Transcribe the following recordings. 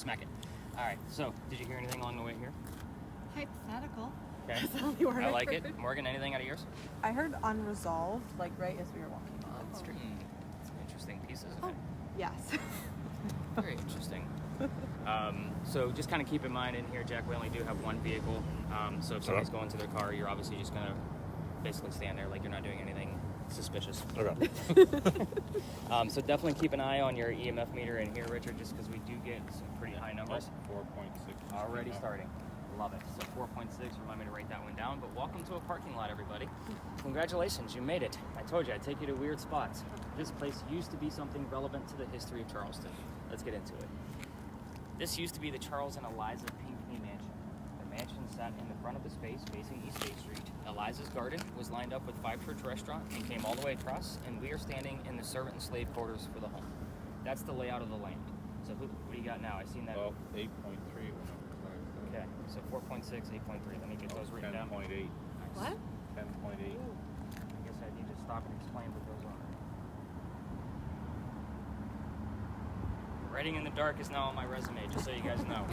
smack it. All right, so did you hear anything along the way here? Hypothetical. Okay. I like it. Morgan, anything out of yours? I heard unresolved, like right as we were walking on the street. Some interesting pieces of it. Yes. Very interesting. So just kind of keep in mind in here, Jack, we only do have one vehicle. So if somebody's going to their car, you're obviously just going to basically stand there like you're not doing anything suspicious. Okay. So definitely keep an eye on your EMF meter in here, Richard, just because we do get some pretty high numbers. 4.6. Already starting. Love it. So 4.6, remind me to write that one down. But welcome to a parking lot, everybody. Congratulations, you made it. I told you, I'd take you to weird spots. This place used to be something relevant to the history of Charleston. Let's get into it. This used to be the Charles and Eliza Pinckney Mansion. The mansion sat in the front of the space facing East State Street. Eliza's garden was lined up with Five Church Restaurant and came all the way across, and we are standing in the servant and slave quarters for the home. That's the layout of the land. So what do you got now? I seen that. Well, 8.3. Okay, so 4.6, 8.3. Let me get those written down. 10.8. Nice. What? 10.8. I guess I need to stop and explain what those are. Writing in the dark is now on my resume, just so you guys know.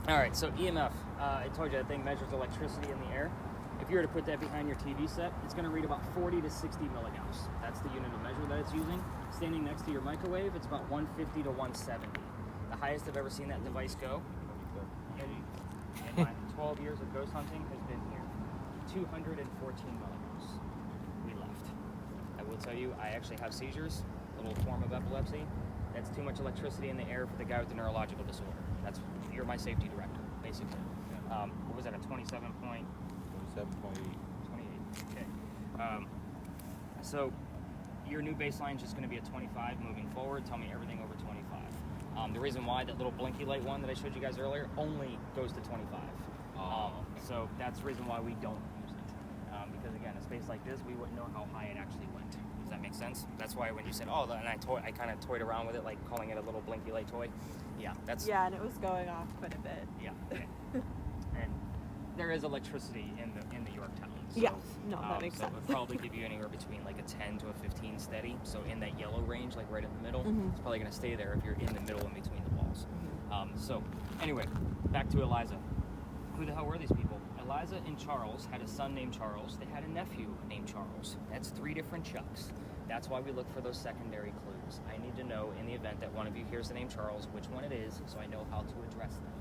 All right, so EMF. I told you that thing measures electricity in the air. If you were to put that behind your TV set, it's going to read about 40 to 60 milliamps. That's the unit of measure that it's using. Standing next to your microwave, it's about 150 to 170. The highest I've ever seen that device go in my 12 years of ghost hunting has been here. 214 milliamps. We left. I will tell you, I actually have seizures, a little form of epilepsy. That's too much electricity in the air for the guy with the neurological disorder. You're my safety director, basically. What was that, a 27 point? 27.8. 28, okay. So your new baseline is just going to be a 25 moving forward. Tell me everything over 25. The reason why that little blinky light one that I showed you guys earlier only goes to 25. So that's the reason why we don't use it. Because again, a space like this, we wouldn't know how high it actually went. Does that make sense? That's why when you said, oh, and I kind of toyed around with it, like calling it a little blinky light toy. Yeah, that's... Yeah, and it was going off quite a bit. Yeah, okay. And there is electricity in the Yorktown. So, Yeah, no, that makes so sense. it would probably give you anywhere between like a 10 to a 15 steady. So in that yellow range, like right in the middle, it's probably going to stay there if you're in the middle in between the walls. So anyway, back to Eliza. Who the hell were these people? Eliza and Charles had a son named Charles. They had a nephew named Charles. That's 3 different Chucks. That's why we look for those secondary clues. I need to know in the event that one of you hears the name Charles, which one it is, so I know how to address them,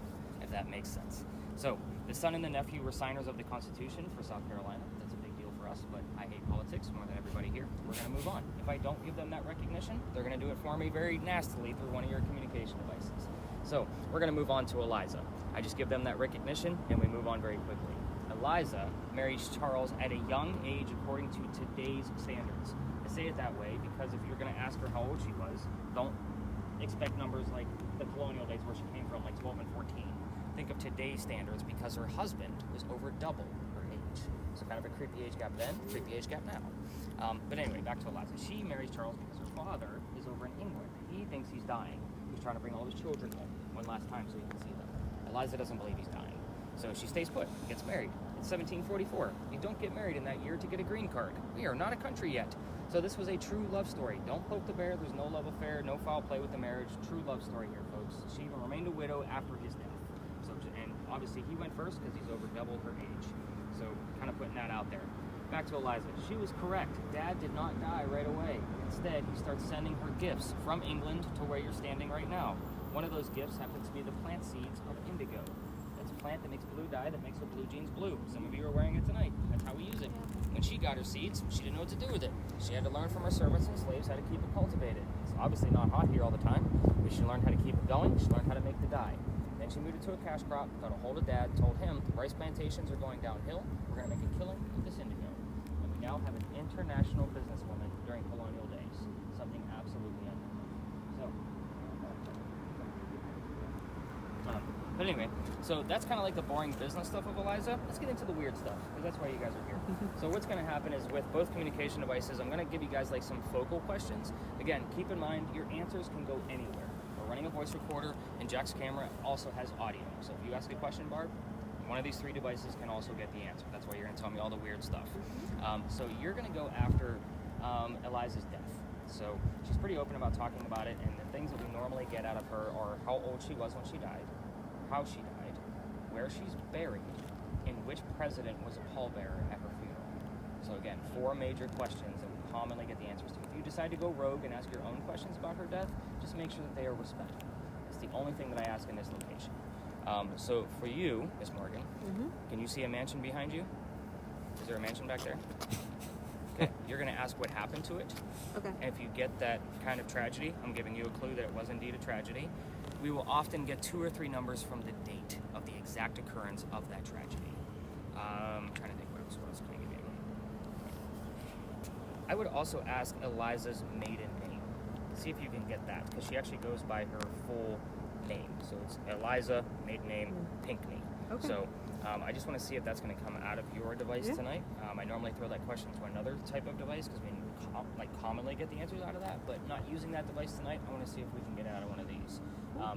if that makes sense. So the son and the nephew were signers of the Constitution for South Carolina. That's a big deal for us, but I hate politics more than everybody here. We're going to move on. If I don't give them that recognition, they're going to do it for me very nastily through one of your communication devices. So we're going to move on to Eliza. I just give them that recognition, and we move on very quickly. Eliza marries Charles at a young age according to today's standards. I say it that way because if you're going to ask her how old she was, don't expect numbers like the colonial days where she came from, like 12 and 14. Think of today's standards because her husband was over double her age. So kind of a creepy age gap then, creepy age gap now. But anyway, back to Eliza. She marries Charles because her father is over in England. He thinks he's dying. He's trying to bring all his children home one last time so he can see them. Eliza doesn't believe he's dying. So she stays put, gets married. It's 1744. You don't get married in that year to get a green card. We are not a country yet. So this was a true love story. Don't poke the bear. There's no love affair, no foul play with the marriage. True love story here, folks. She remained a widow after his death. So, and obviously he went first because he's over double her age. So kind of putting that out there. Back to Eliza. She was correct. Dad did not die right away. Instead, he starts sending her gifts from England to where you're standing right now. One of those gifts happens to be the plant seeds of indigo. That's a plant that makes blue dye that makes her blue jeans blue. Some of you are wearing it tonight. That's how we use it. When she got her seeds, she didn't know what to do with it. She had to learn from her servants and slaves how to keep it cultivated. It's obviously not hot here all the time, but she learned how to keep it going. She learned how to make the dye. Then she moved it to a cash crop, got a hold of Dad, told him the rice plantations are going downhill. We're going to make a killing with this indigo. And we now have an international businesswoman during colonial days. Something absolutely unknown. But anyway, so that's kind of like the boring business stuff of Eliza. Let's get into the weird stuff, because that's why you guys are here. So what's going to happen is with both communication devices, I'm going to give you guys like some focal questions. Again, keep in mind your answers can go anywhere. We're running a voice recorder, and Jack's camera also has audio. So if you ask a question, Barb, one of these 3 devices can also get the answer. That's why you're going to tell me all the weird stuff. So you're going to go after Eliza's death. So she's pretty open about talking about it, and the things that we normally get out of her are how old she was when she died, how she died, where she's buried, and which president was a pallbearer at her funeral. So again, 4 major questions that we commonly get the answers to. If you decide to go rogue and ask your own questions about her death, just make sure that they are respectful. It's the only thing that I ask in this location. So for you, Miss Morgan, can you see a mansion behind you? Is there a mansion back there? Okay, you're going to ask what happened to it. Okay. And if you get that kind of tragedy, I'm giving you a clue that it was indeed a tragedy. We will often get 2 or 3 numbers from the date of the exact occurrence of that tragedy. I'm trying to think what else can I give you. I would also ask Eliza's maiden name. See if you can get that, because she actually goes by her full name. So it's Eliza, maiden name, Pinkney. Okay. So I just want to see if that's going to come out of your device tonight. I normally throw that question to another type of device because we commonly get the answers out of that, but not using that device tonight. I want to see if we can get it out of one of these.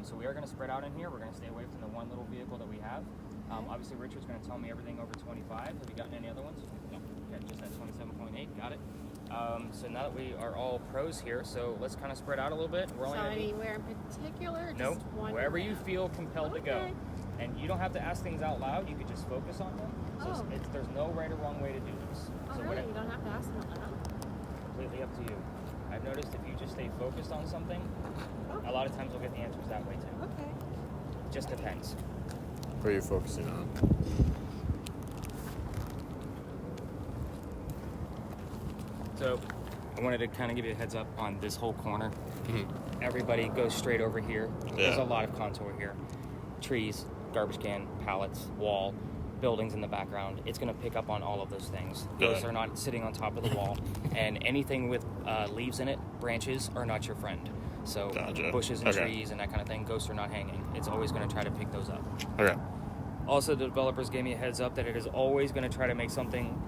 So we are going to spread out in here. We're going to stay away from the one little vehicle that we have. Obviously, Richard's going to tell me everything over 25. Have you gotten any other ones? No. Okay, just at 27.8. Got it. So now that we are all pros here, so let's kind of spread out a little bit. We're only So gonna be, anywhere in particular? no, Just one wherever you round? feel compelled to go. Okay. And you don't have to ask things out loud. You could just focus on them. So Oh. there's no right or wrong way to do this. Oh, So really? whatever- You don't have to ask them out loud? completely up to you. I've noticed if you just stay focused on something, a lot of times we'll get the answers that way too. Okay. Just depends. What are you focusing on? So I wanted to kind of give you a heads up on this whole corner. Everybody goes straight over here. There's a lot of contour here. Trees, garbage can, pallets, wall, buildings in the background. It's going to pick up on all of those things. Those are not sitting on top of the wall. And anything with leaves in it, branches, are not your friend. So bushes and trees and that kind of thing, ghosts are not hanging. It's always going to try to pick those up. Okay. Also, the developers gave me a heads up that it is always going to try to make something,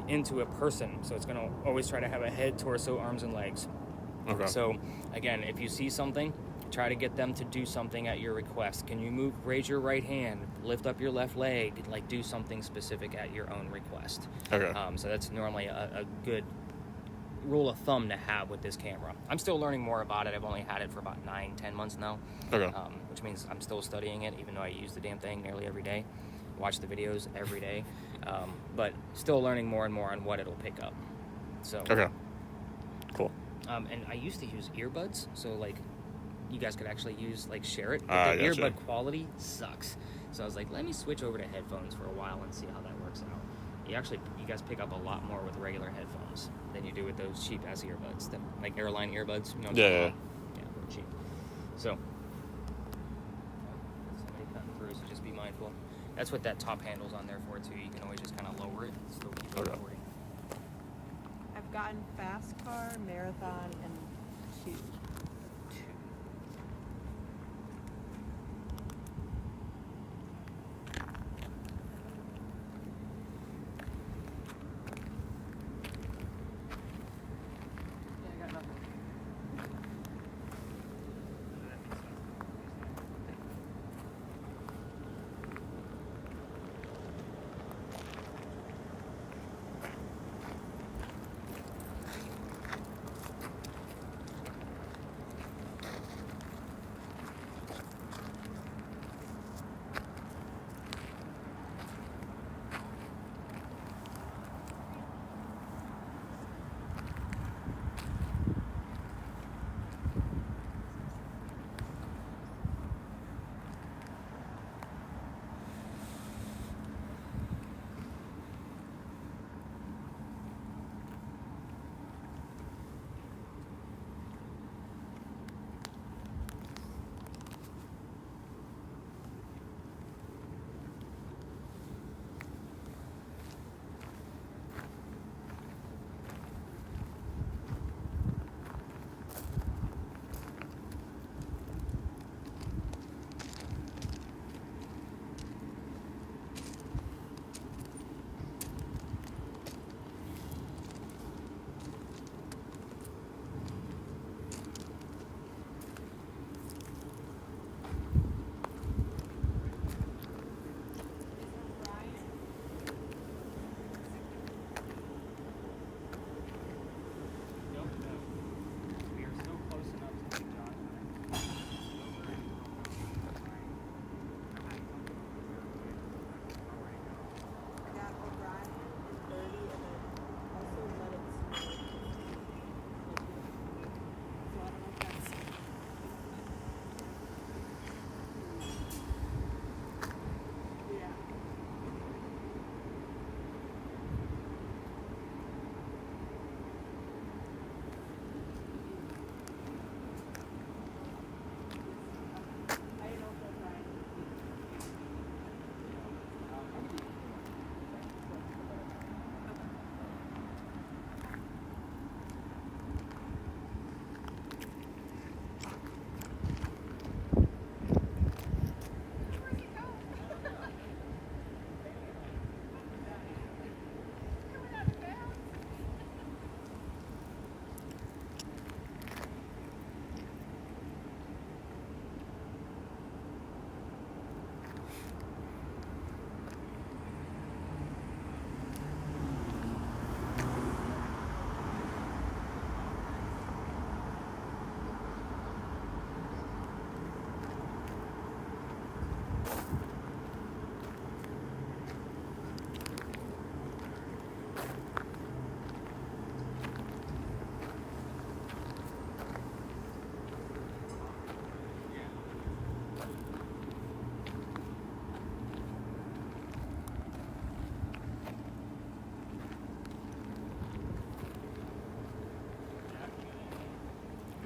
into a person. So it's going to always try to have a head, torso, arms, and legs. Okay. So, again, if you see something, try to get them to do something at your request. Can you raise your right hand, lift up your left leg, do something specific at your own request. Okay. So that's normally a good rule of thumb to have with this camera. I'm still learning more about it. I've only had it for about 9-10 months now. Okay. Which means I'm still studying it, even though I use the damn thing nearly every day. Watch the videos every day. But still learning more and more on what it'll pick up. So. Okay. Cool. And I used to use earbuds, so you guys could actually share it. But the gotcha. earbud quality sucks. So I was like, let me switch over to headphones for a while and see how that works out. You guys pick up a lot more with regular headphones than you do with those cheap ass earbuds, like airline earbuds. You know what I'm talking about? Yeah, they're cheap. So somebody cutting through, so just be mindful. That's what that top handle's on there for too. You can always just kind of lower it and still keep it recording. I've gotten fast car, marathon, and 2.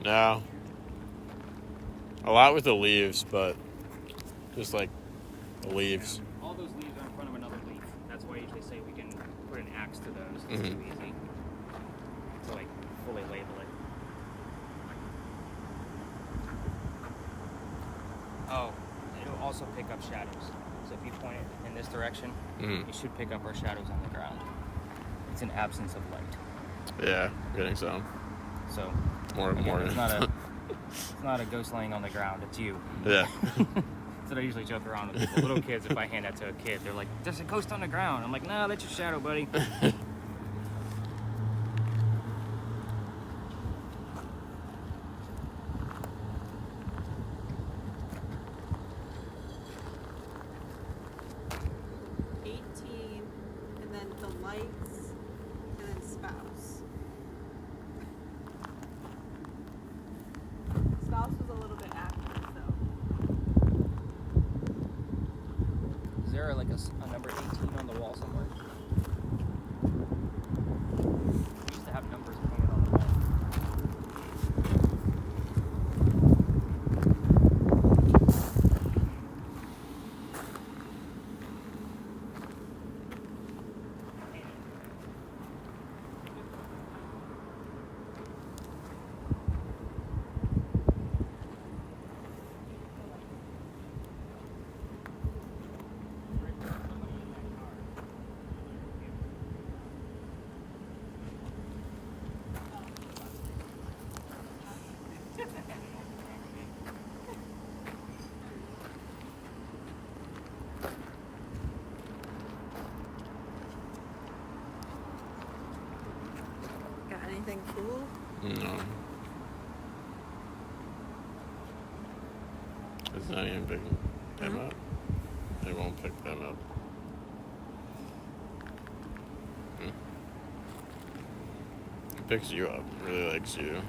No. A lot with the leaves, but just like the leaves. All those leaves are in front of another leaf. That's why I usually say we can put an axe to those. It's too easy to like fully label it. Oh, it'll also pick up shadows. So if you point it in this direction, you should pick up our shadows on the ground. It's an absence of light. Yeah, getting some. So More. it's not a ghost laying on the ground. It's you. Yeah. So I usually joke around with people. Little kids, if I hand that to a kid, they're like, "There's a ghost on the ground." I'm like, "No, that's your shadow, buddy." And then the lights, and then spouse. Spouse was a little bit accurate, though. Is there like a number 18 on the wall somewhere? We used to have numbers painted on the wall. Got anything cool? No. It's not even picking them up. They won't pick them up. It picks you up. Really likes you.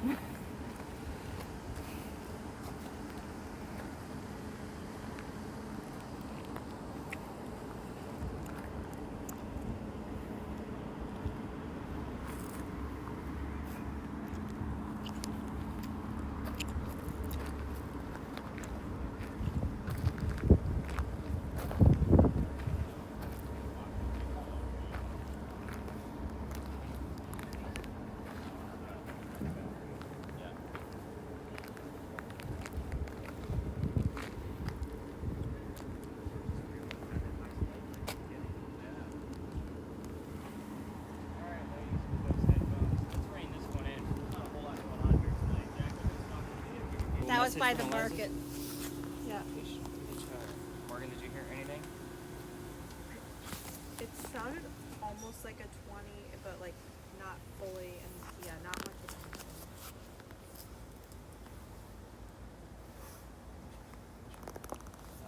That was by the market. Yeah. Morgan, did you hear anything? It sounded almost like a 20, but like not fully, and yeah, not much of anything.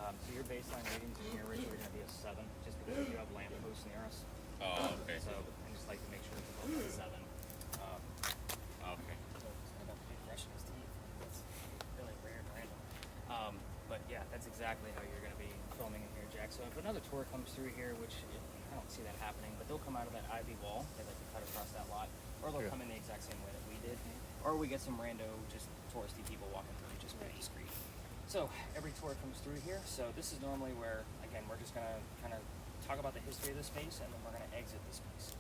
So your baseline ratings in here, Rich, are going to be a 7, just because you have lampposts near us. Oh, okay. So I just like to make sure it's above that 7. Okay. I don't think brushing his teeth. That's really rare and random. But yeah, that's exactly how you're going to be filming in here, Jack. So if another tour comes through here, which I don't see that happening, but they'll come out of that ivy wall. They like to cut across that lot, or they'll come in the exact same way that we did, or we get some rando, just touristy people walking through, just very discreet. So every tour comes through here. So this is normally where, again, we're just going to kind of talk about the history of the space, and then we're going to exit the space.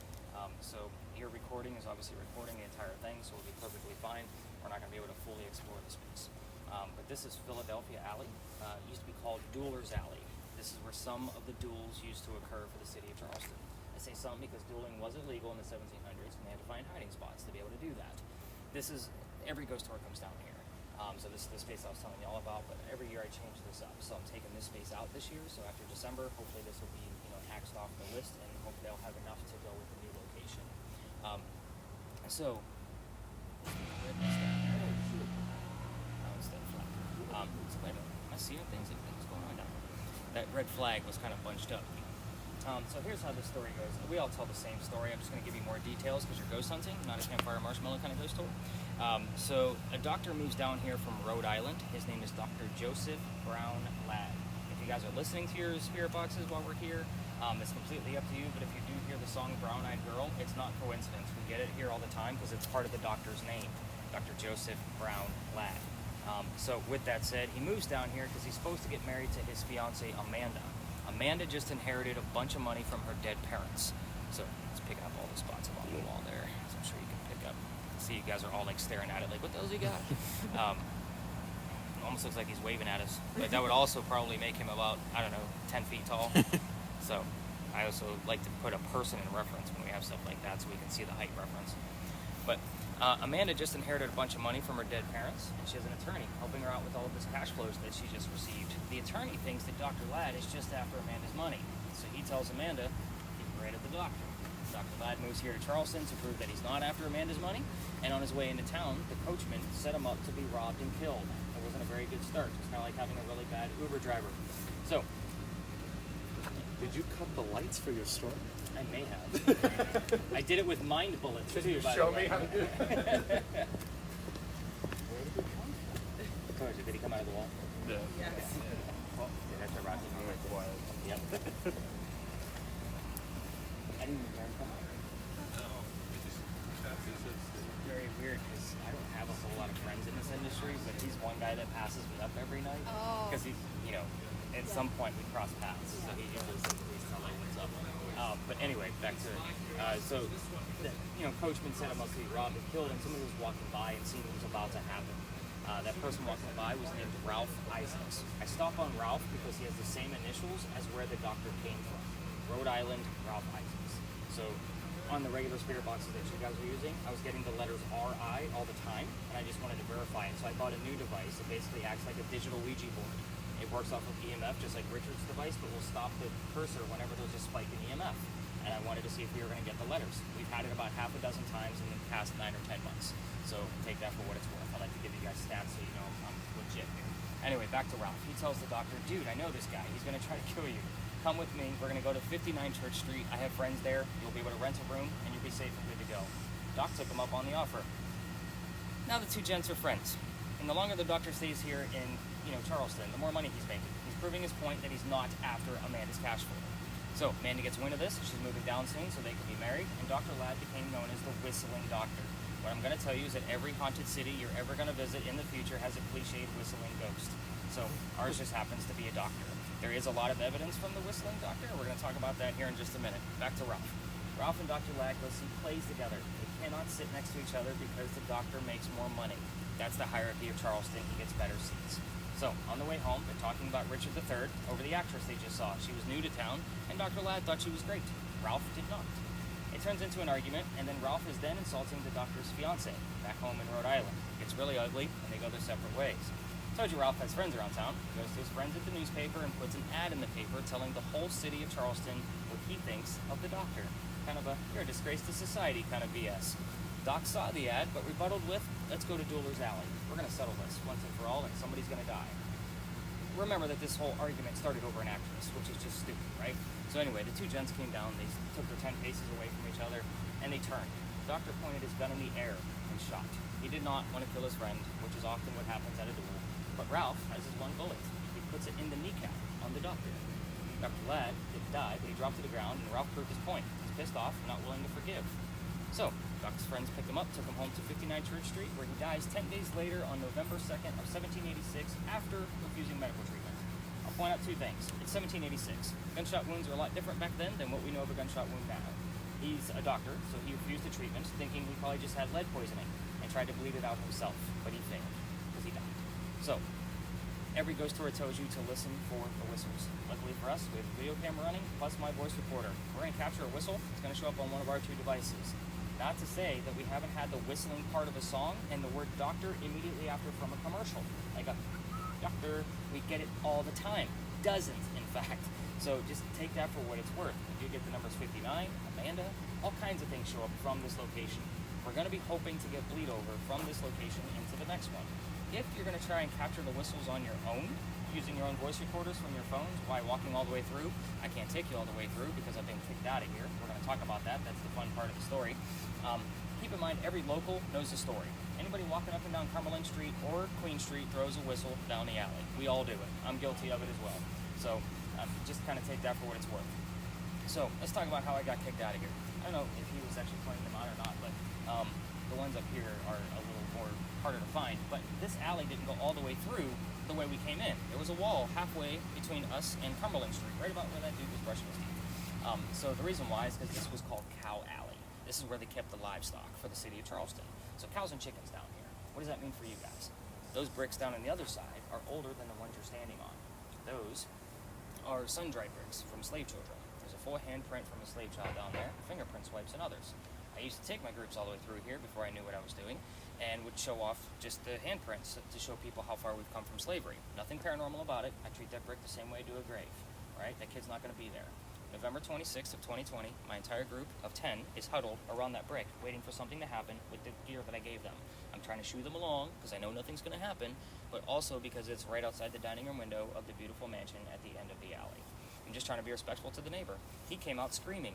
So your recording is obviously recording the entire thing, so we'll be perfectly fine. We're not going to be able to fully explore the space. But this is Philadelphia Alley. It used to be called Dueller's Alley. This is where some of the duels used to occur for the city of Charleston. I say some because dueling was illegal in the 1700s, and they had to find hiding spots to be able to do that. This is, every ghost tour comes down here. So this is the space I was telling you all about, but every year I change this up. So I'm taking this space out this year, so after December, hopefully this will be, axed off the list, and hopefully I'll have enough to go with the new location. So, so wait a minute. Am I seeing things? What's going on down there? That red flag was kind of bunched up. So here's how the story goes. We all tell the same story. I'm just going to give you more details because you're ghost hunting, not a campfire marshmallow kind of ghost tour. So a doctor moves down here from Rhode Island. His name is Dr. Joseph Brown Ladd. If you guys are listening to your spirit boxes while we're here, it's completely up to you. But if you do hear the song Brown Eyed Girl, it's not coincidence. We get it here all the time because it's part of the doctor's name. Dr. Joseph Brown Ladd. So with that said, he moves down here because he's supposed to get married to his fiancee Amanda. Amanda just inherited a bunch of money from her dead parents. So let's pick up all the spots along the wall there, as I'm sure you can pick up. See, you guys are all like staring at it, like, what the hell's he got? Almost looks like he's waving at us, but that would also probably make him about, I don't know, 10 feet tall. So I also like to put a person in reference when we have stuff like that so we can see the height reference. But Amanda just inherited a bunch of money from her dead parents, and she has an attorney helping her out with all of this cash flows that she just received. The attorney thinks that Dr. Ladd is just after Amanda's money, so he tells Amanda, get rid of the doctor. Dr. Ladd moves here to Charleston to prove that he's not after Amanda's money, and on his way into town, the coachman set him up to be robbed and killed. It wasn't a very good start. It's kind of like having a really bad Uber driver. So, Did you cut the lights for your store? I may have. I did it with mind bullets, Can too, you by show the way. me how to do it? Where did he come out of the wall? Yeah. Yes. Oh, yeah, that's a rocket. Really quiet. Yep. I didn't even learn from it. Very weird because I don't have a whole lot of friends in this industry, but he's one guy that passes me up every night. Oh. Because he's, you know, at some point we cross paths, so he usually says at least tell me what's up. But anyway, back to it. So, Coachman said it must be robbed and killed, and somebody was walking by and seen what was about to happen. That person walking by was named Ralph Isaacs. I stop on Ralph because he has the same initials as where the doctor came from. Rhode Island, Ralph Isaacs. So on the regular spirit boxes that you guys were using, I was getting the letters RI all the time, and I just wanted to verify it. So I bought a new device that basically acts like a digital Ouija board. It works off of EMF just like Richard's device, but will stop the cursor whenever there's a spike in EMF. And I wanted to see if we were going to get the letters. We've had it about half a dozen times in the past 9 or 10 months. So take that for what it's worth. I like to give you guys stats so you know I'm legit here. Anyway, back to Ralph. He tells the doctor, dude, I know this guy. He's going to try to kill you. Come with me. We're going to go to 59 Church Street. I have friends there. You'll be able to rent a room, and you'll be safe and good to go. Doc took him up on the offer. Now the two gents are friends. And the longer the doctor stays here in, Charleston, the more money he's making. He's proving his point that he's not after Amanda's cash flow. So Amanda gets wind of this. She's moving down soon so they can be married. And Dr. Ladd became known as the Whistling Doctor. What I'm going to tell you is that every haunted city you're ever going to visit in the future has a cliched whistling ghost. So ours just happens to be a doctor. There is a lot of evidence from the Whistling Doctor. We're going to talk about that here in just a minute. Back to Ralph. Ralph and Dr. Ladd go see plays together. They cannot sit next to each other because the doctor makes more money. That's the hierarchy of Charleston. He gets better seats. So, on the way home, they're talking about Richard III over the actress they just saw. She was new to town, and Dr. Ladd thought she was great. Ralph did not. It turns into an argument, and then Ralph is then insulting the doctor's fiance back home in Rhode Island. It gets really ugly, and they go their separate ways. I told you Ralph has friends around town. He goes to his friends at the newspaper and puts an ad in the paper telling the whole city of Charleston what he thinks of the doctor. Kind of a, you're a disgrace to society kind of BS. Doc saw the ad, but rebutted with, let's go to Dueler's Alley. We're going to settle this once and for all, and somebody's going to die. Remember that this whole argument started over an actress, which is just stupid, right? So anyway, the two gents came down, they took their 10 paces away from each other, and they turned. The doctor pointed his gun in the air and shot. He did not want to kill his friend, which is often what happens at a duel. But Ralph has his one bullet. He puts it in the kneecap on the doctor. Dr. Ladd didn't die, but he dropped to the ground, and Ralph proved his point. He's pissed off and not willing to forgive. So, Doc's friends picked him up, took him home to 59 Church Street, where he dies 10 days later on November 2nd of 1786 after refusing medical treatment. I'll point out two things. It's 1786. Gunshot wounds are a lot different back then than what we know of a gunshot wound now. He's a doctor, so he refused the treatment, thinking he probably just had lead poisoning, and tried to bleed it out himself, but he failed, because he died. So, every ghost tour tells you to listen for the whistles. Luckily for us, we have a video camera running, plus my voice recorder. We're going to capture a whistle. It's going to show up on one of our two devices. Not to say that we haven't had the whistling part of a song and the word doctor immediately after from a commercial. Like a doctor, we get it all the time. Dozens, in fact. So just take that for what it's worth. You get the numbers 59, Amanda, all kinds of things show up from this location. We're going to be hoping to get bleed over from this location into the next one. If you're going to try and capture the whistles on your own, using your own voice recorders from your phones while walking all the way through, I can't take you all the way through because I've been kicked out of here. We're going to talk about that. That's the fun part of the story. Keep in mind, every local knows the story. Anybody walking up and down Cumberland Street or Queen Street throws a whistle down the alley. We all do it. I'm guilty of it as well. So just kind of take that for what it's worth. So let's talk about how I got kicked out of here. I don't know if he was actually playing them out or not, but the The ones up here are a little more harder to find. But this alley didn't go all the way through the way we came in. There was a wall halfway between us and Cumberland Street, right about where that dude was brushing his teeth. So the reason why is because this was called Cow Alley. This is where they kept the livestock for the city of Charleston. So cows and chickens down here. What does that mean for you guys? Those bricks down on the other side are older than the ones you're standing on. Those are sun-dried bricks from slave children. There's a full handprint from a slave child down there, fingerprint swipes and others. I used to take my groups all the way through here before I knew what I was doing, and would show off just the handprints to show people how far we've come from slavery. Nothing paranormal about it. I treat that brick the same way I do a grave, right? That kid's not going to be there. November 26th of 2020, my entire group of 10 is huddled around that brick, waiting for something to happen with the gear that I gave them. I'm trying to shoo them along, because I know nothing's going to happen, but also because it's right outside the dining room window of the beautiful mansion at the end of the alley. I'm just trying to be respectful to the neighbor. He came out screaming.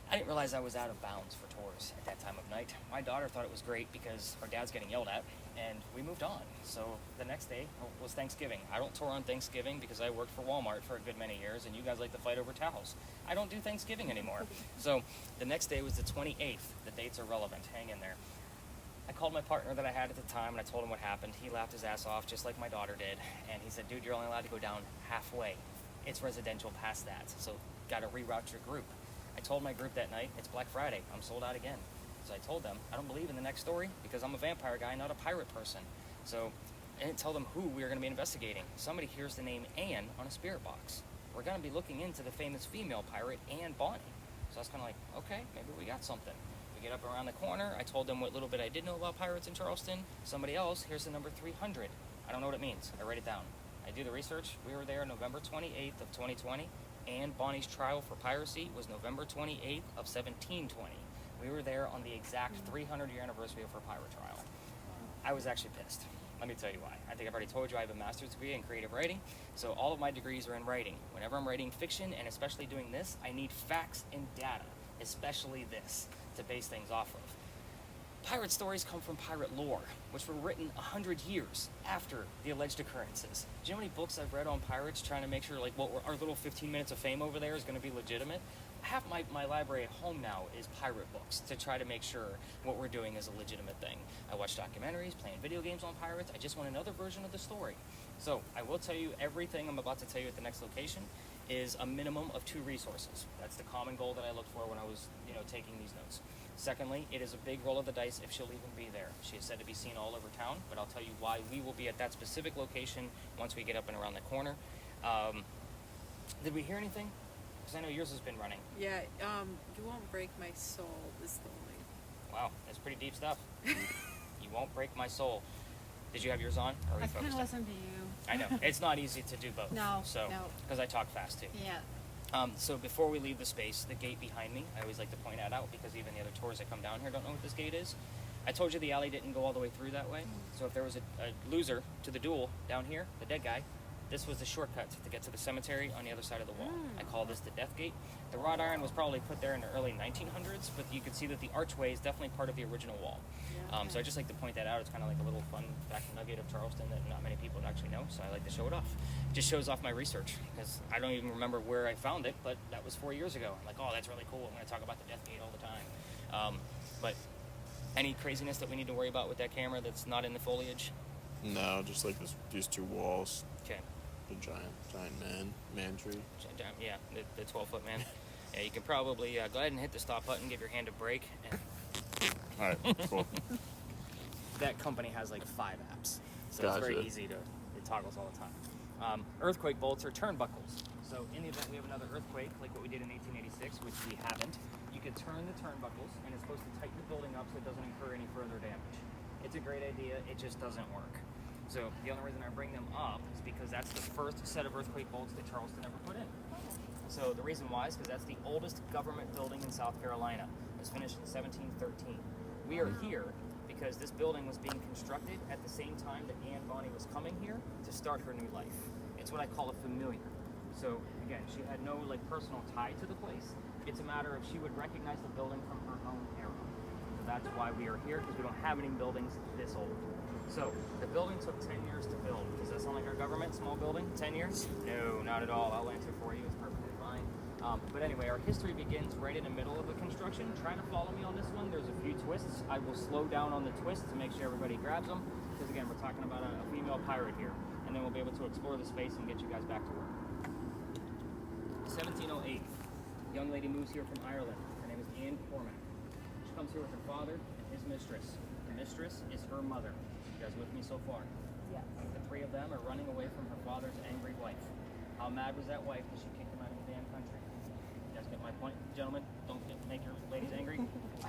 I didn't realize I was out of bounds for tours at that time of night. My daughter thought it was great because her dad's getting yelled at, and we moved on. So the next day was Thanksgiving. I don't tour on Thanksgiving because I worked for Walmart for a good many years, and you guys like to fight over towels. I don't do Thanksgiving anymore. So the next day was the 28th. The dates are relevant. Hang in there. I called my partner that I had at the time, and I told him what happened. He laughed his ass off, just like my daughter did, and he said, dude, you're only allowed to go down halfway. It's residential past that, so got to reroute your group. I told my group that night, it's Black Friday, I'm sold out again. So I told them, I don't believe in the next story because I'm a vampire guy, not a pirate person. So I didn't tell them who we were going to be investigating. Somebody hears the name Anne on a spirit box. We're going to be looking into the famous female pirate, Anne Bonny. So I was kind of like, okay, maybe we got something. We get up around the corner, I told them what little bit I did know about pirates in Charleston. Somebody else, here's the number 300. I don't know what it means, I write it down. I do the research, we were there November 28th of 2020. Anne Bonny's trial for piracy was November 28th of 1720. We were there on the exact 300-year anniversary of her pirate trial. I was actually pissed. Let me tell you why. I think I've already told you I have a master's degree in creative writing, so all of my degrees are in writing. Whenever I'm writing fiction, and especially doing this, I need facts and data, especially this, to base things off of. Pirate stories come from pirate lore, which were written 100 years after the alleged occurrences. Do you know how many books I've read on pirates trying to make sure like our little 15 minutes of fame over there is going to be legitimate? Half my library at home now is pirate books to try to make sure what we're doing is a legitimate thing. I watch documentaries, playing video games on pirates. I just want another version of the story. So I will tell you everything I'm about to tell you at the next location is a minimum of 2 resources. That's the common goal that I looked for when I was taking these notes. Secondly, it is a big roll of the dice if she'll even be there. She is said to be seen all over town, but I'll tell you why we will be at that specific location once we get up and around the corner. Did we hear anything? Because I know yours has been running. Yeah, you won't break my soul is the only. Wow, that's pretty deep stuff. You won't break my soul. Did you have yours on? Or are we I've kind of focused? listened to you. I know. It's not easy to do both. No, So, no. because I talk fast too. Yeah. So before we leave the space, the gate behind me, I always like to point that out because even the other tours that come down here don't know what this gate is. I told you the alley didn't go all the way through that way. So if there was a loser to the duel down here, the dead guy, this was the shortcut to get to the cemetery on the other side of the wall. I call this the death gate. The wrought iron was probably put there in the early 1900s, but you can see that the archway is definitely part of the original wall. So I just like to point that out. It's kind of like a little fun fact nugget of Charleston that not many people actually know, so I like to show it off. It just shows off my research, because I don't even remember where I found it, but that was 4 years ago. I'm like, oh, that's really cool. I'm going to talk about the death gate all the time. But any craziness that we need to worry about with that camera that's not in the foliage? No, just like these 2 walls. Okay. The giant man tree. Yeah, the 12-foot man. Yeah, you can probably go ahead and hit the stop button, give your hand a break, and All right, cool. that company has like 5 apps, so it's very Gotcha. easy it toggles all the time. Earthquake bolts are turnbuckles. So in the event we have another earthquake, like what we did in 1886, which we haven't, you could turn the turnbuckles, and it's supposed to tighten the building up so it doesn't incur any further damage. It's a great idea, it just doesn't work. So the only reason I bring them up is because that's the first set of earthquake bolts that Charleston ever put in. So the reason why is because that's the oldest government building in South Carolina. It was finished in 1713. We are here because this building was being constructed at the same time that Anne Bonny was coming here to start her new life. It's what I call a familiar. So again, she had no personal tie to the place. It's a matter of she would recognize the building from her own era. So that's why we are here, because we don't have any buildings this old. So the building took 10 years to build. Does that sound like our government? Small building? 10 years? No, not at all. I'll answer for you. It's perfectly fine. But anyway, our history begins right in the middle of the construction. Try to follow me on this one. There's a few twists. I will slow down on the twists to make sure everybody grabs them. Because again, we're talking about a female pirate here. And then we'll be able to explore the space and get you guys back to work. 1708. Young lady moves here from Ireland. Her name is Anne Cormac. She comes here with her father and his mistress. The mistress is her mother. You guys with me so far? Yes. The three of them are running away from her father's angry wife. How mad was that wife that she kicked him out of the damn country? You guys get my point, gentlemen? Don't make your ladies angry.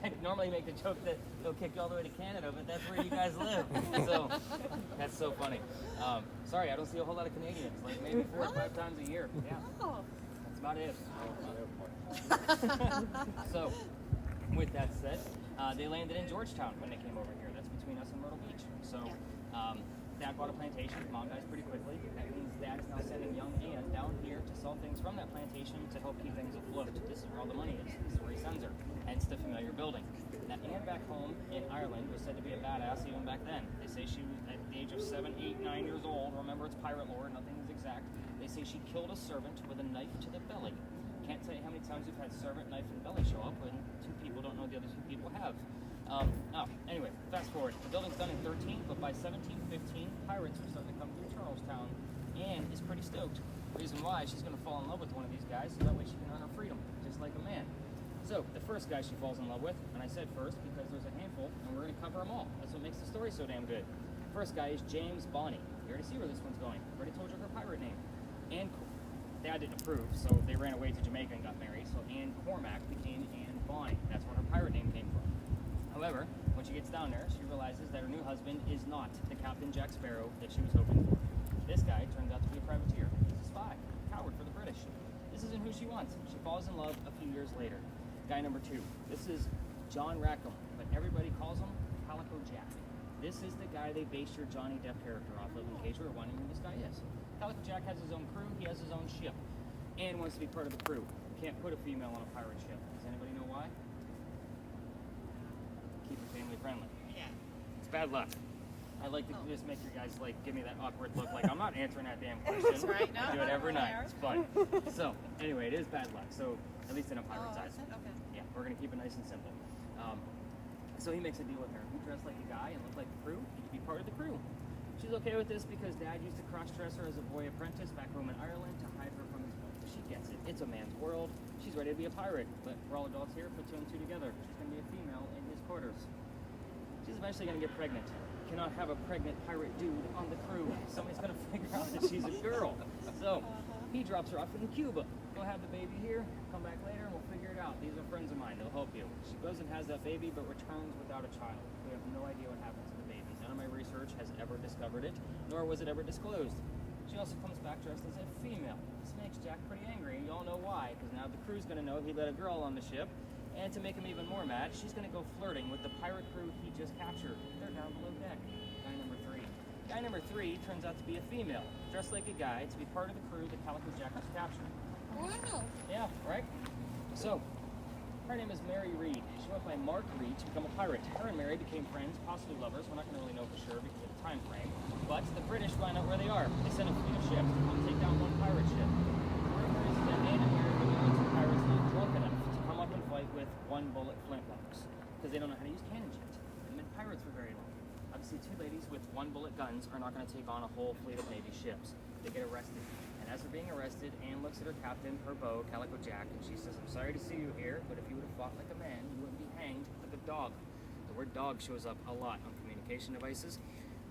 I normally make the joke that they'll kick you all the way to Canada, but that's where you guys live. So that's so funny. Sorry, I don't see a whole lot of Canadians. Like maybe 4 or 5 times a year. Yeah, Oh. that's about it. So, with that said, they landed in Georgetown when they came over here. That's between us and Myrtle Beach. So, Dad bought a plantation. Mom dies pretty quickly. That means Dad is now sending young Anne down here to sell things from that plantation to help keep things afloat. This is where all the money is. This is where he sends her. Hence the familiar building. Now, Anne back home in Ireland was said to be a badass even back then. They say she was at the age of 7, 8, 9 years old. Remember, it's pirate lore. Nothing is exact. They say she killed a servant with a knife to the belly. Can't tell you how many times we've had servant, knife, and belly show up when 2 people don't know the other 2 people have. Anyway, fast forward. The building's done in 13, but by 1715, pirates are starting to come through Charlestown. Anne is pretty stoked. Reason why, she's going to fall in love with one of these guys, so that way she can earn her freedom, just like a man. So, the first guy she falls in love with, and I said first because there's a handful, and we're going to cover them all. That's what makes the story so damn good. First guy is James Bonney. You already see where this one's going. Already told you her pirate name. Anne Dad didn't approve, so they ran away to Jamaica and got married. So Anne Cormac became Anne Bonny. That's where her pirate name came from. However, when she gets down there, she realizes that her new husband is not the Captain Jack Sparrow that she was hoping for. This guy turns out to be a privateer. He's a spy, a coward for the British. This isn't who she wants. She falls in love a few years later. Guy number 2. This is John Rackham, but everybody calls him Calico Jack. This is the guy they based your Johnny Depp character off of, in case you were wondering who this guy is. Calico Jack has his own crew, he has his own ship, and wants to be part of the crew. Can't put a female on a pirate ship. Does anybody know why? Keep it family friendly. Yeah. It's bad luck. I like to just make you guys like give me that awkward look like I'm not answering that damn question. That's right. No, I do it every night. fair. It's fun. So anyway, it is bad luck. So at least in a pirate's eyes. Is it? Okay. Yeah, we're gonna keep it nice and simple. So he makes a deal with her. He dressed like a guy and looked like the crew. He could be part of the crew. She's okay with this because Dad used to cross-dress her as a boy apprentice back home in Ireland to hide her from his wife. She gets it. It's a man's world. She's ready to be a pirate. But we're all adults here. Put 2 and 2 together. She's going to be a female in his quarters. She's eventually going to get pregnant. Cannot have a pregnant pirate dude on the crew. Somebody's going to figure out that she's a girl. So he drops her off in Cuba. Go have the baby here. Come back later and we'll figure it out. These are friends of mine. They'll help you. She goes and has that baby but returns without a child. We have no idea what happened to the baby. None of my research has ever discovered it, nor was it ever disclosed. She also comes back dressed as a female. This makes Jack pretty angry. You all know why, because now the crew's going to know he let a girl on the ship. And to make him even more mad, she's going to go flirting with the pirate crew he just captured. They're down below deck. Guy number 3. Guy number 3 turns out to be a female, dressed like a guy to be part of the crew that Calico Jack just captured. Wow. Yeah, right? So, her name is Mary Reed. She went by Mark Reed to become a pirate. Her and Mary became friends, possibly lovers. We're not going to really know for sure because of the time frame. But the British find out where they are. They send a fleet of ships to come take down one pirate ship. The rumor is that Anne and Mary were the only 2 pirates not drunk enough to come up and fight with 1-bullet flintlocks because they don't know how to use cannons yet. They've been pirates for very long. Obviously, 2 ladies with 1-bullet guns are not going to take on a whole fleet of Navy ships. They get arrested. And as they're being arrested, Anne looks at her captain, her beau, Calico Jack, and she says, "I'm sorry to see you here, but if you would have fought like a man, you wouldn't be hanged like a dog." The word dog shows up a lot on communication devices.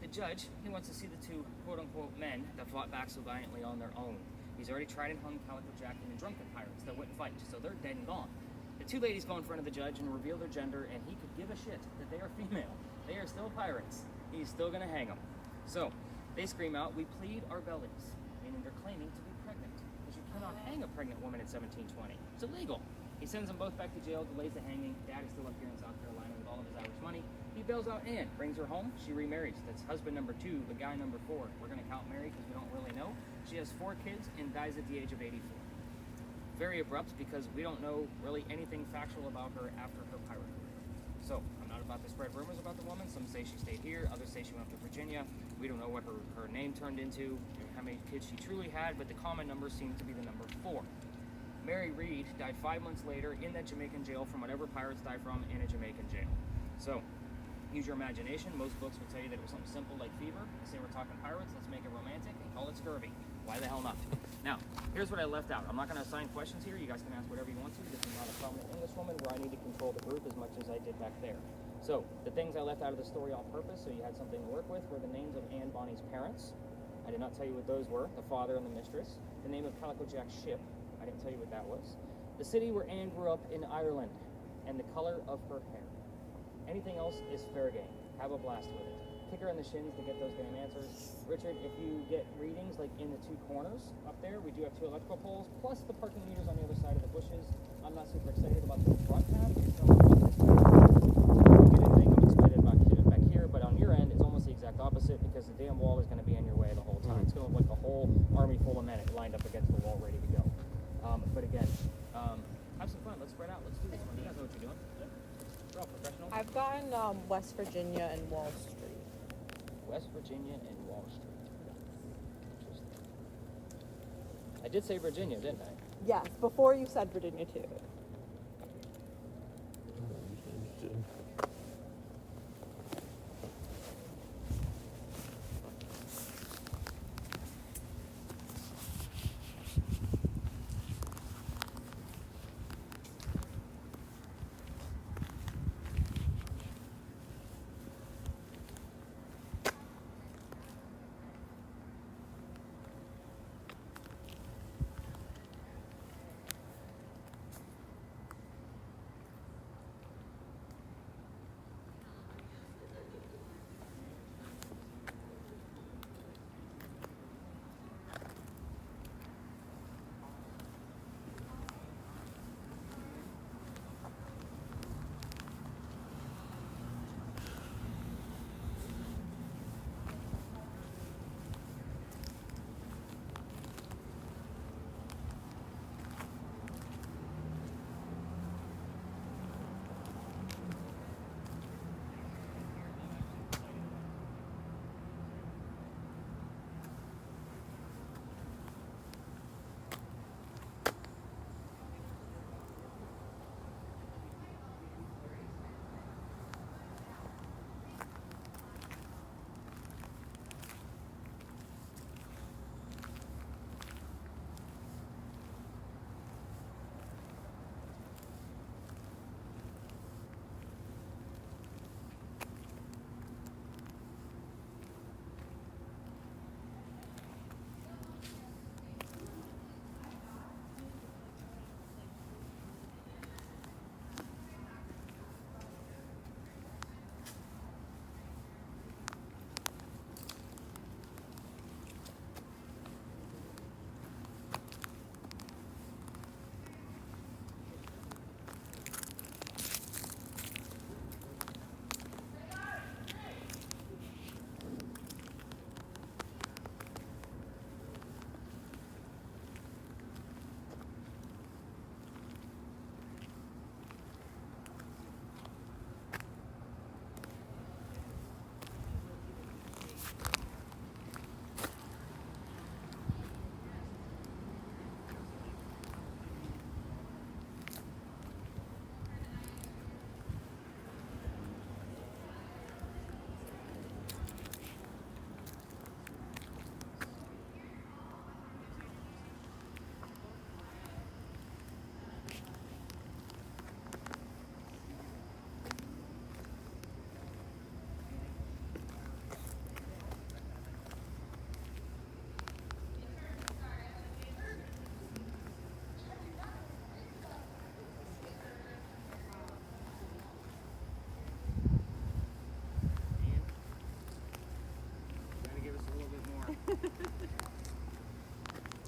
The judge, he wants to see the 2 quote-unquote men that fought back so valiantly on their own. He's already tried and hung Calico Jack and the drunken pirates that wouldn't fight, so they're dead and gone. The 2 ladies go in front of the judge and reveal their gender, and he could give a shit that they are female. They are still pirates. He's still gonna hang them. So, they scream out, "We plead our bellies," meaning they're claiming to be pregnant, because you cannot hang a pregnant woman in 1720. It's illegal. He sends them both back to jail, delays the hanging. Dad is still up here in South Carolina with all of his Irish money. He bails out Anne, brings her home. She remarries. That's husband number 2, the guy number 4. We're going to count Mary because we don't really know. She has 4 kids and dies at the age of 84. Very abrupt because we don't know really anything factual about her after her pirate career. So, I'm not about to spread rumors about the woman. Some say she stayed here, others say she went to Virginia. We don't know what her name turned into, how many kids she truly had, but the common number seems to be the number 4. Mary Read died 5 months later in that Jamaican jail from whatever pirates die from in a Jamaican jail. So, use your imagination. Most books would tell you that it was something simple like fever. They say we're talking pirates, let's make it romantic and call it scurvy. Why the hell not? Now, here's what I left out. I'm not going to assign questions here. You guys can ask whatever you want to. This is not a prominent Englishwoman where I need to control the group as much as I did back there. So, the things I left out of the story on purpose so you had something to work with were the names of Anne Bonny's parents. I did not tell you what those were, the father and the mistress. The name of Calico Jack's ship. I didn't tell you what that was. The city where Anne grew up in Ireland, and the color of her hair. Anything else is fair game. Have a blast with it. Kick her in the shins to get those damn answers. Richard, if you get readings like in the 2 corners up there, we do have 2 electrical poles, plus the parking meters on the other side of the bushes. I'm not super excited about the front half. It's not like this way. If you get anything, I'm excited about it back here, but on your end, it's almost the exact opposite because the damn wall is going to be in your way the whole time. It's going to look like a whole army full of men lined up against the wall ready to go. But again, have some fun. Let's spread out. Let's do this one. You guys know what you're doing. Yeah. You're all professionals. I've gotten West Virginia and Wall Street. West Virginia and Wall Street. Interesting. I did say Virginia, didn't I? Yes, before you said Virginia too.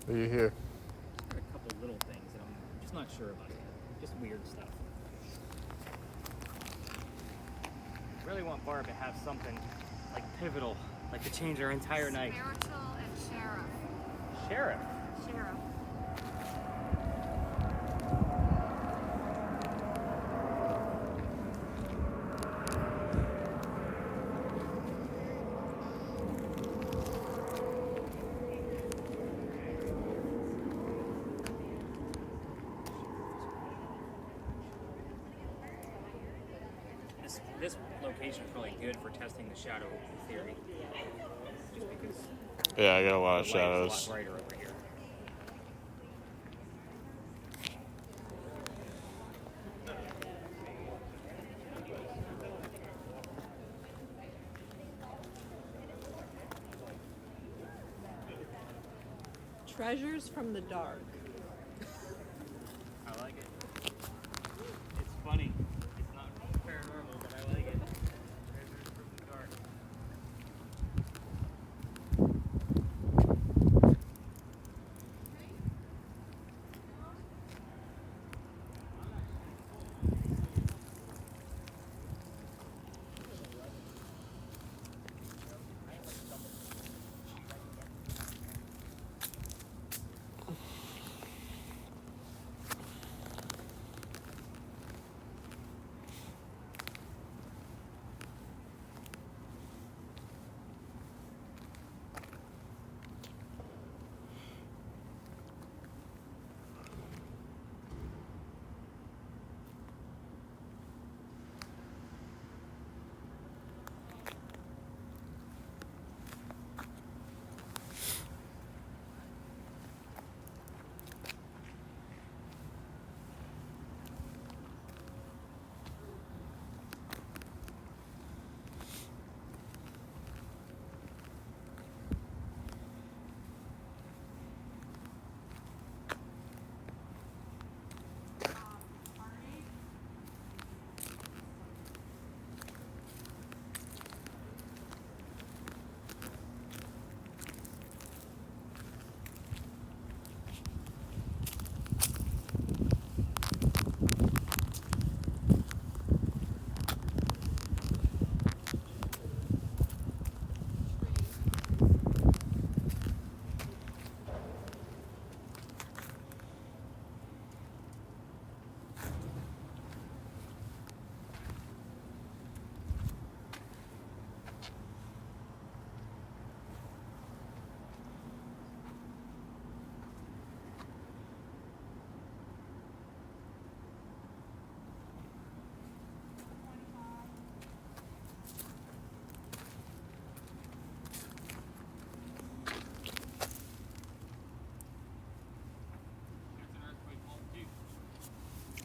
Are you here? Just got a couple little things that I'm just not sure about yet. Just weird stuff. Really want Barb to have something like pivotal, like to change our entire night. Spiritual and sheriff. Sheriff. Sheriff. this location is really good for testing the shadow theory. Just because Yeah, I got a lot of the light shadows. is a lot brighter over here. Treasures from the dark. I like it. It's funny. It's not paranormal, but I like it. Treasures from the dark.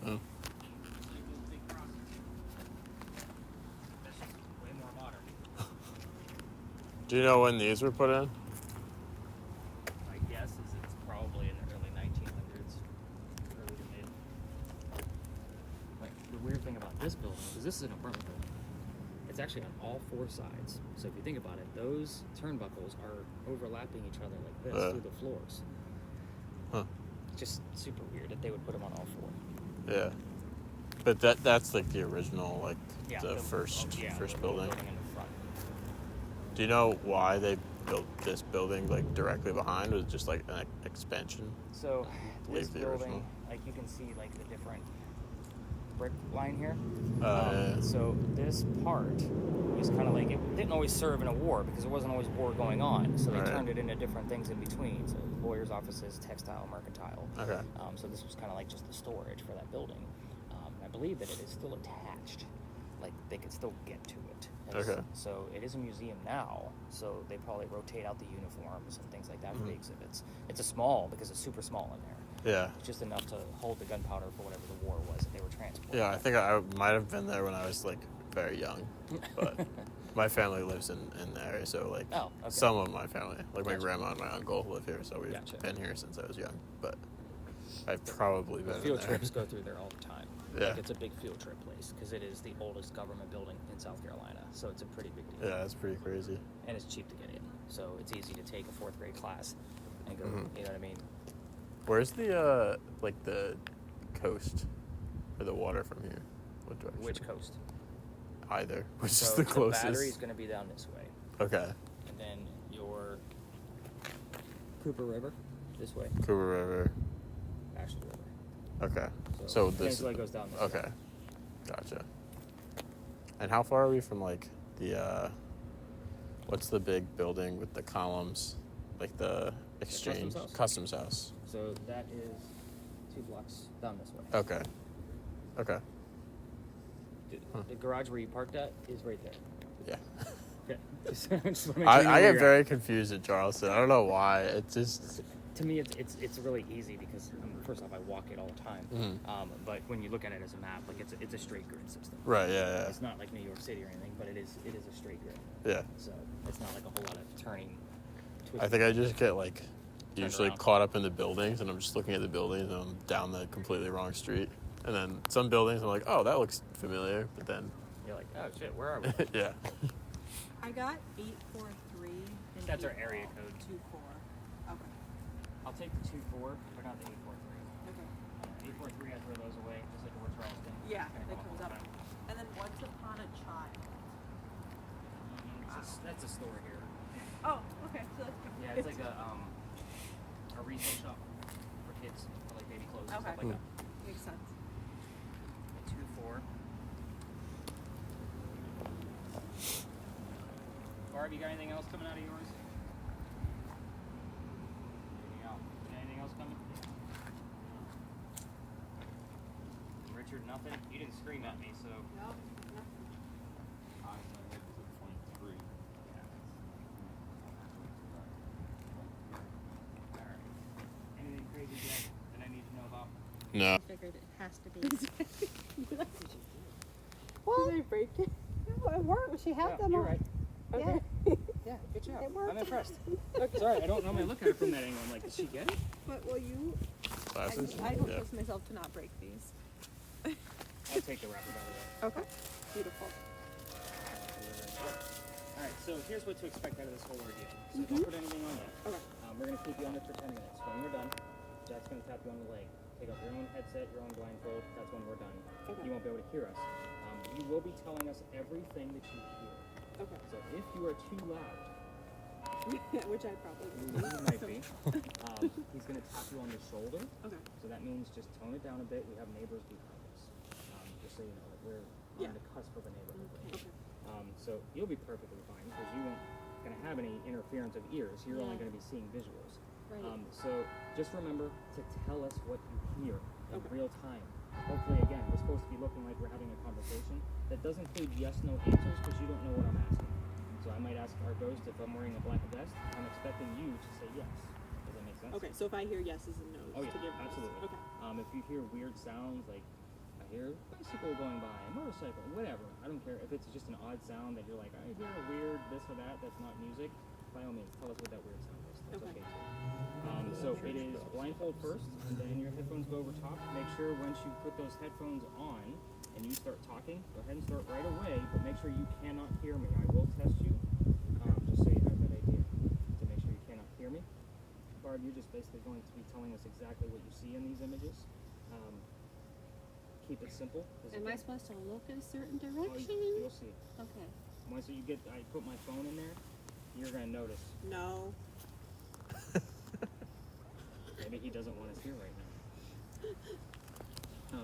Oh. Way more modern. Do you know when these were put in? My guess is it's probably in the early 1900s, early to mid. Like the weird thing about this building is this is an apartment building. It's actually on all four sides. So if you think about it, those turnbuckles are overlapping each other like this through the floors. Huh. Just super weird that they would put them on all four. Yeah. But that's like the original, like Yeah, the first the first little building. in the front. Do you know why they built this building like directly behind? Was it just like an expansion? So this Leave the building, original. like you can see like the different brick line here. Yeah. So this part was kind of like, it didn't always serve in a war because there wasn't always war going on. So they Right. turned it into different things in between. So lawyers' offices, textile, mercantile. Okay. So this was kind of like just the storage for that building. I believe that it is still attached. Like they could still get to it. Okay. So it is a museum now. So they probably rotate out the uniforms and things like that for the exhibits. It's a small because it's super small in there. Yeah. Just enough to hold the gunpowder for whatever the war was that they were transporting. Yeah, I think I might have been there when I was like very young, but my family lives in the area, so like Oh, okay. some of my family, like my Gotcha. grandma and my uncle live here, so we've Gotcha. been here since I was young. But I've probably The been field there. trips go through there all the time. Yeah. Like it's a big field trip place because it is the oldest government building in South Carolina, so it's a pretty big deal. Yeah, that's pretty crazy. And it's cheap to get in, so it's easy to take a fourth grade class and go. Mhm. You know what I mean? Where's the like the coast or the water from here? What direction? Which coast? Either. Which So is the closest? battery is going to be down this way, Okay. and then your Cooper River this way, Cooper River. Ashley River. Okay. So this. Peninsula goes down this way. Okay. Gotcha. And how far are we from like the what's the big building with the columns, like the exchange Customs House? House? So that is 2 blocks down this way. Okay. Okay. The garage where you parked at is right there. Yeah. Okay. Just wanna make sure you know I where get you're very at. confused at Charleston. I don't know why. It just. To me, it's really easy because first off, I walk it all the time. But when you look at it as a map, like it's a straight grid system. Right. Yeah. It's not like New York City or anything, but it is a straight grid. Yeah. So it's not like a whole lot of turning. I think I just get like usually around. caught up in the buildings, and I'm just looking at the buildings, and I'm down the completely wrong street. And then some buildings, I'm like, oh, that looks familiar, but then, You're like, oh shit, where are we? yeah. I got 843. And That's our area code. 24. Okay. I'll take the 2-4, but not the 843. Okay. 843, I throw those away, just like the word Charleston. Yeah, Kinda it come comes all up. the time. And then once upon a child. That's a store here. Oh, okay. So that's Yeah, it's like a resale shop for kids, for like baby clothes and stuff Okay. like that. makes sense. 2-4. Barb, you got anything else coming out of yours? Anything else? Anything else coming? Richard, nothing? You didn't scream at me, so. No. Alright. Anything crazy yet that I need to know about? No. Figured it has to be. Well, did I break it? No, it worked. She had them you're on. right. Yeah. Yeah, good job. It worked. I'm impressed. Look, sorry, I don't normally look at it from that angle. I'm like, did she get it? But well, you. Glasses? I don't Yeah. trust myself to not break these. I'll take the wrapper, by the way. Okay. Beautiful. Alright, so here's what to expect out of this whole ordeal. So don't put anything on yet. Okay. We're going to keep you on it for 10 minutes. When we're done, Jack's going to tap you on the leg. Take off your own headset, your own blindfold. That's when we're done. Okay. You won't be able to hear us. You will be telling us everything that you hear. Okay. So if you are too loud, Which I probably you will. might be, he's going to tap you on the shoulder. Okay. So that means just tone it down a bit. We have neighbors behind us. Just so you know, we're Yeah. on the cusp of a neighborhood. Okay. So you'll be perfectly fine because you won't going to have any interference of ears. You're only Yeah. going to be seeing visuals. Right. So just remember to tell us what you hear in Okay. real time. Hopefully, again, we're supposed to be looking like we're having a conversation. That does include yes/no answers because you don't know what I'm asking. So I might ask our ghost if I'm wearing a black vest. I'm expecting you to say yes. Does that make sense? Okay. So if I hear yeses and nos, Oh yeah, to give absolutely. Okay. If you hear weird sounds like I hear a bicycle going by, a motorcycle, whatever, I don't care. If it's just an odd sound that you're like, I hear a weird this or that, that's not music, by all means, tell us what that weird sound is. That's okay, too. So it is blindfold first, and then your headphones go over top. Make sure once you put those headphones on and you start talking, go ahead and start right away, but make sure you cannot hear me. I will test you, just so you have that idea, to make sure you cannot hear me. Barb, you're just basically going to be telling us exactly what you see in these images. Keep it simple. 'Cause Am I again- supposed to look in a certain Oh, direction? you'll see. Okay. Once you get, I put my phone in there, you're gonna notice. No. Maybe he doesn't want us here right now.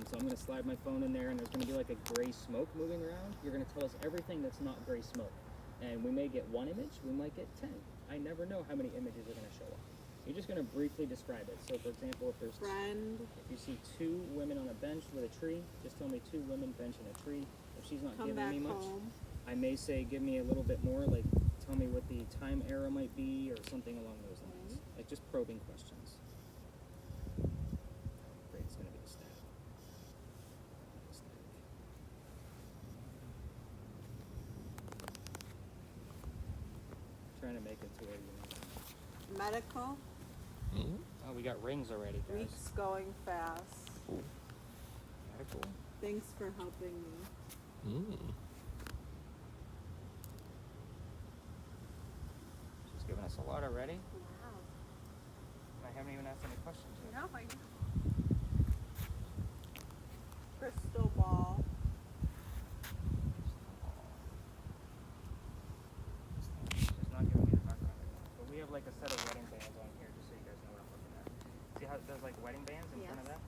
So I'm gonna slide my phone in there, and there's gonna be like a gray smoke moving around. You're gonna tell us everything that's not gray smoke, and we may get one image, we might get 10. I never know how many images are gonna show up. You're just gonna briefly describe it. So, for example, if there's Friend. if you see 2 women on a bench with a tree, just tell me 2 women benching a tree. If she's not Come giving back me much, home. I may say give me a little bit more, like tell me what the time era might be or something along those lines. Like just probing questions. Great, it's gonna be a stack. Trying to make it to where you know. Medical. Oh, we got rings already, guys. Weeks going fast. Medical. Thanks for helping me. She's giving us a lot already. Wow. I haven't even asked any questions yet. No, I. Crystal ball. She's not giving me the background right now. But we have like a set of wedding bands on here, just so you guys know what I'm looking at. See how there's like wedding bands in front of Yes. that?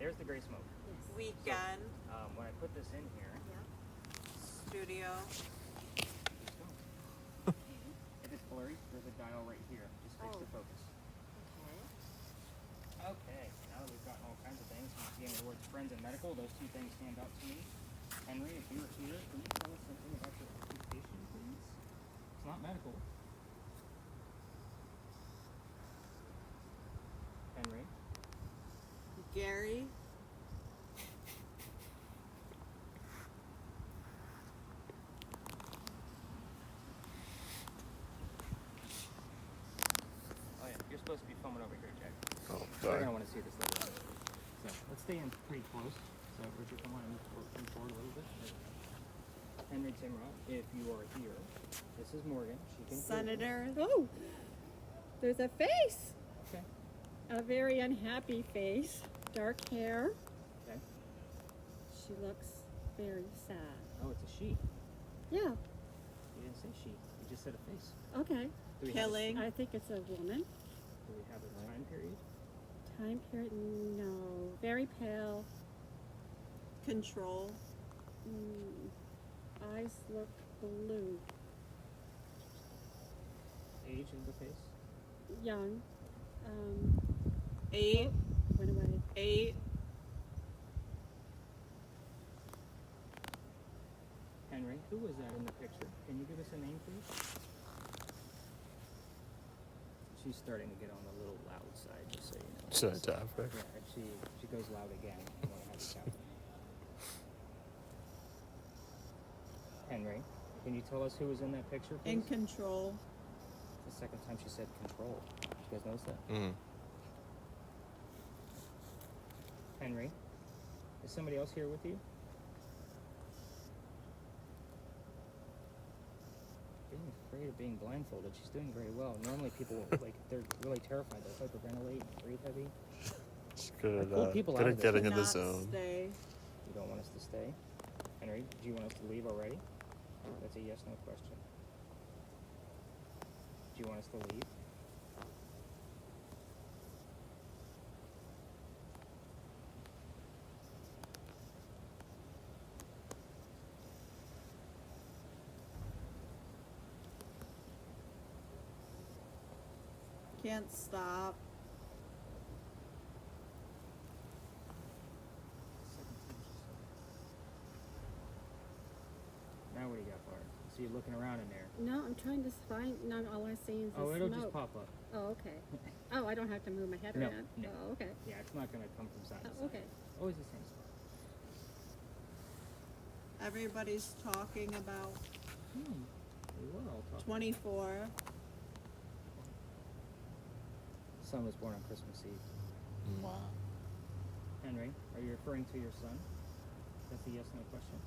There's the gray smoke. Yes. Weekend. When I put this in here, Studio. keeps going. If it's blurry, there's a dial right here. Just fix the focus. Okay. Okay, now that we've gotten all kinds of things, from seeing the words friends and medical, those 2 things stand out to me. Henry, if you're here, can you tell us something about your occupation, please? It's not medical. Henry? Gary. Oh yeah, you're supposed to be filming over here, Jack. Oh, They're sorry. gonna want to see this later on. So let's stay in pretty close. So Richard, come on and move forward a little bit. Henry Timrod, if you are here, this is Morgan. She can hear you. Senator. Oh, there's a face. Okay. A very unhappy face. Dark hair. Okay. She looks very sad. Oh, it's a she. Yeah. You didn't say she. You just said a face. Okay. Do we have a- Killing. I think it's a woman. Do we have a time period? Time period? No. Very pale. Control. Eyes look blue. Age of the face? Young. 8. Went away. 8. Henry, who was that in the picture? Can you give us a name, please? She's starting to get on the little loud side, just so you know. Should I tap her? Yeah, if she goes loud again, I want to have you tap. Henry, can you tell us who was in that picture, please? In control. The second time she said control. Did you guys notice that? Mm. Henry, is somebody else here with you? Being afraid of being blindfolded. She's doing very well. Normally people, like, they're really terrified. They'll hyperventilate, breathe heavy. Just good at, pull people out good of at this. getting in the Not zone. Stay. You don't want us to stay? Henry, do you want us to leave already? That's a yes/no question. Do you want us to leave? Can't stop. Now what do you got, Bart? So you're looking around in there. No, I'm trying to find. No, all I see is the Oh, it'll smoke. just pop up. Oh, okay. Oh, I don't have to move my head No, around. no. Oh, okay. Yeah, it's not going to come from side to Oh, side. okay. Always the same spot. Everybody's talking about We were all talking. 24. Son was born on Christmas Eve. Wow. Henry, are you referring to your son? That's a yes/no question.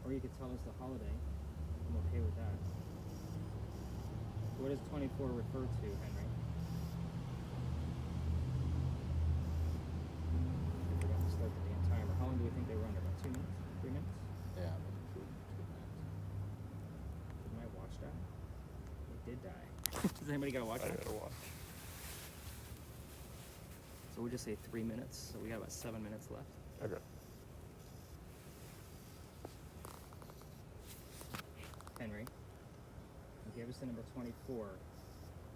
Or you could tell us the holiday. I'm okay with that. What does 24 refer to, Henry? I forgot to start the damn timer. How long do we think they were under? About 2 minutes? 3 minutes? Yeah, maybe 2 minutes. Did my watch die? It did die. Does anybody got a watch? I on? gotta watch. So we'll just say 3 minutes. So we got about 7 minutes left. Okay. Henry, you gave us the number 24.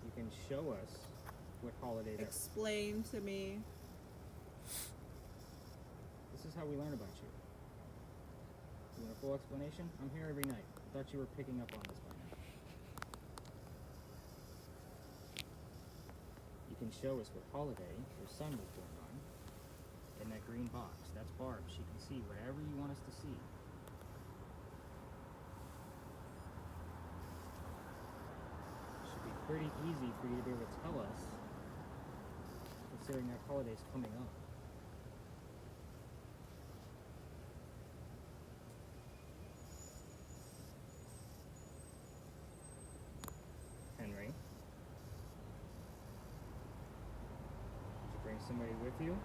You can show us what holiday that. Explain to me. This is how we learn about you. You want a full explanation? I'm here every night. I thought you were picking up on this by now. You can show us what holiday your son was born on in that green box. That's BARB. She can see whatever you want us to see. Should be pretty easy for you to be able to tell us, considering that holiday's coming up. Henry, did you bring somebody with you?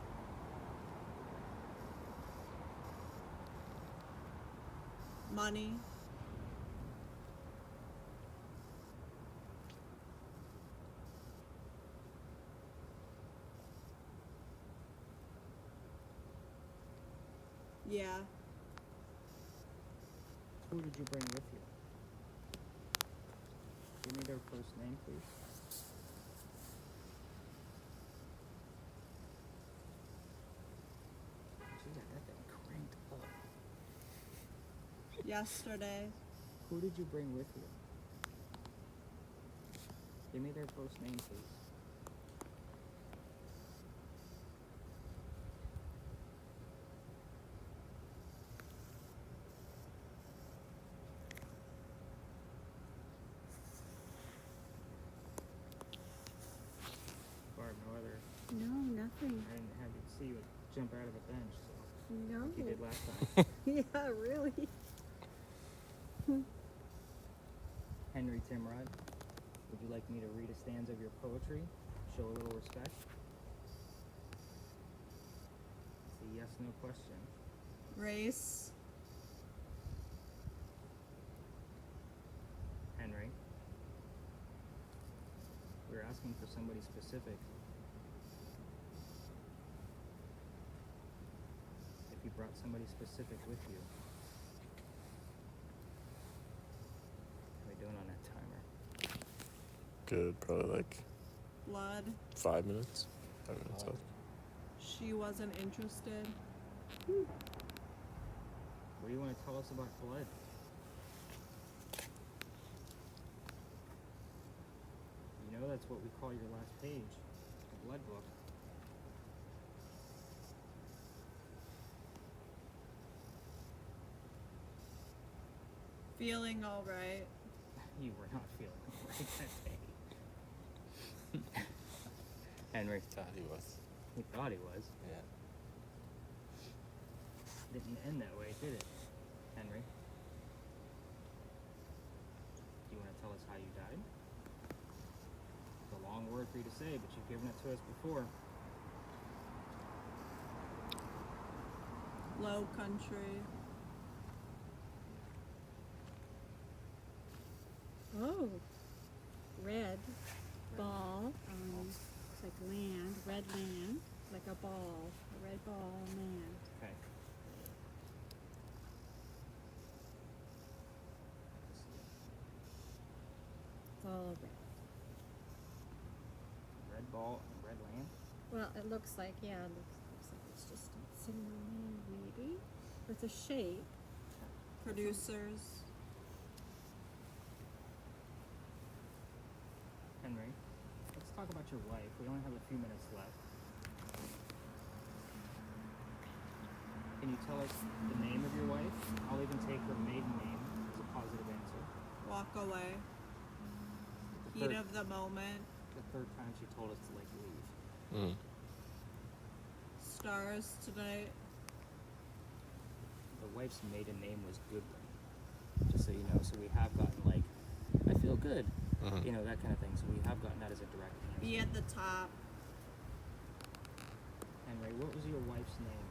Money. Yeah. Who did you bring with you? Give me their first name, please. She got that thing cranked Yesterday. Who did you bring with you? Give me their first name, please. Barb, no other. No, nothing. I didn't have you see you jump out of the bench, so No. like you did last time. Yeah, really. Henry Timrod, would you like me to read a stanza of your poetry? Show a little respect? It's a yes, no question. Race. Henry, we're asking for somebody specific. If you brought somebody specific with you. How are we doing on that timer? Good, probably like Blood. 5 minutes. 5 minutes left. She wasn't interested. What do you want to tell us about blood? You know that's what we call your last page, the blood book. Feeling alright. You were not feeling right that day. Henry, Thought he was. he thought he was. Yeah. Didn't end that way, did it, Henry? Do you want to tell us how you died? It's a long word for you to say, but you've given it to us before. Low country. Oh, red ball. Looks like land, red land, like a ball, a red ball land. Okay. It's all red. Red ball and red land. Well, it looks like, yeah, it looks like it's just sitting on land, maybe, with a shape. Producers. Henry, let's talk about your wife. We only have a few minutes left. Can you tell us the name of your wife? I'll even take her maiden name as a positive answer. Walk away. The Heat third, of the moment. the third time she told us to like leave. Stars tonight. The wife's maiden name was Goodwin, just so you know. So we have gotten like, I feel good, you know, that kind of thing. So we have gotten that as a direct answer. Be at the top. Henry, what was your wife's name?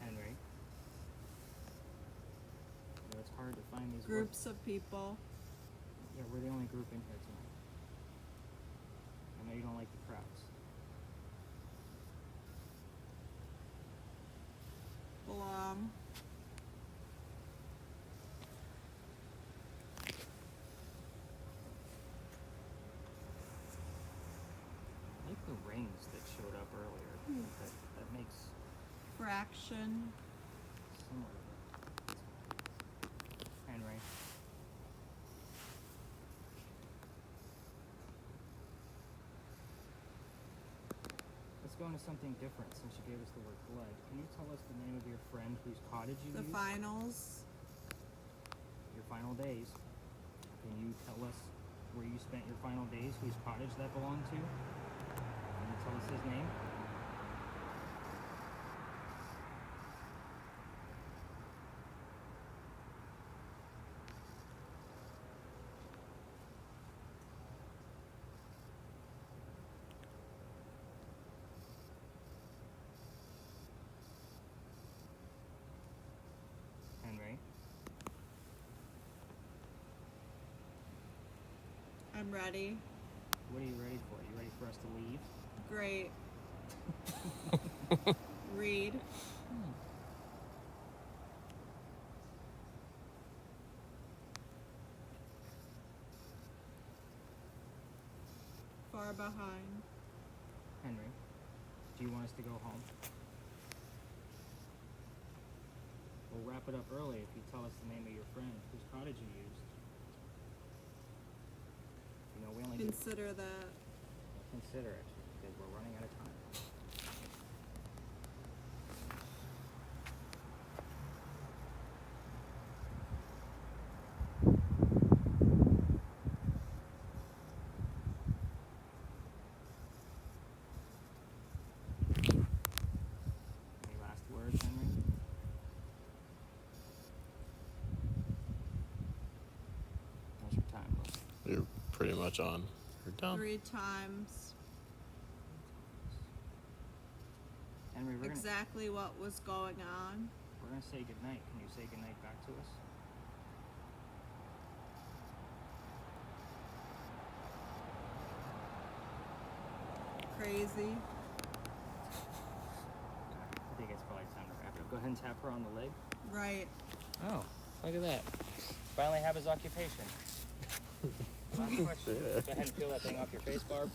Henry. You know, it's hard to find these Groups of people. Yeah, we're the only group in here tonight. I know you don't like the crowds. Belong. I like the rings that showed up earlier. That makes Fraction. somewhat of it. Henry. Let's go into something different since you gave us the word blood. Can you tell us the name of your friend whose cottage you The used? finals. Your final days. Can you tell us where you spent your final days, whose cottage that belonged to? Can you tell us his name? Henry. I'm ready. What are you ready for? You ready for us to leave? Great. Read. behind. Henry, do you want us to go home? We'll wrap it up early if you tell us the name of your friend whose cottage you used. You know, we only get Consider that. consider it because we're running out of time. Any last words, Henry? How's your time, bro? You're pretty much on. You're done. 3 times. Henry, we're Exactly what was going on. gonna say goodnight. Can you say goodnight back to us? Crazy. I think it's probably time to wrap it up. Go ahead and tap her on the leg. Right. Oh, look at that. Finally have his occupation. Last question. Go ahead and peel that thing off your face, Barb.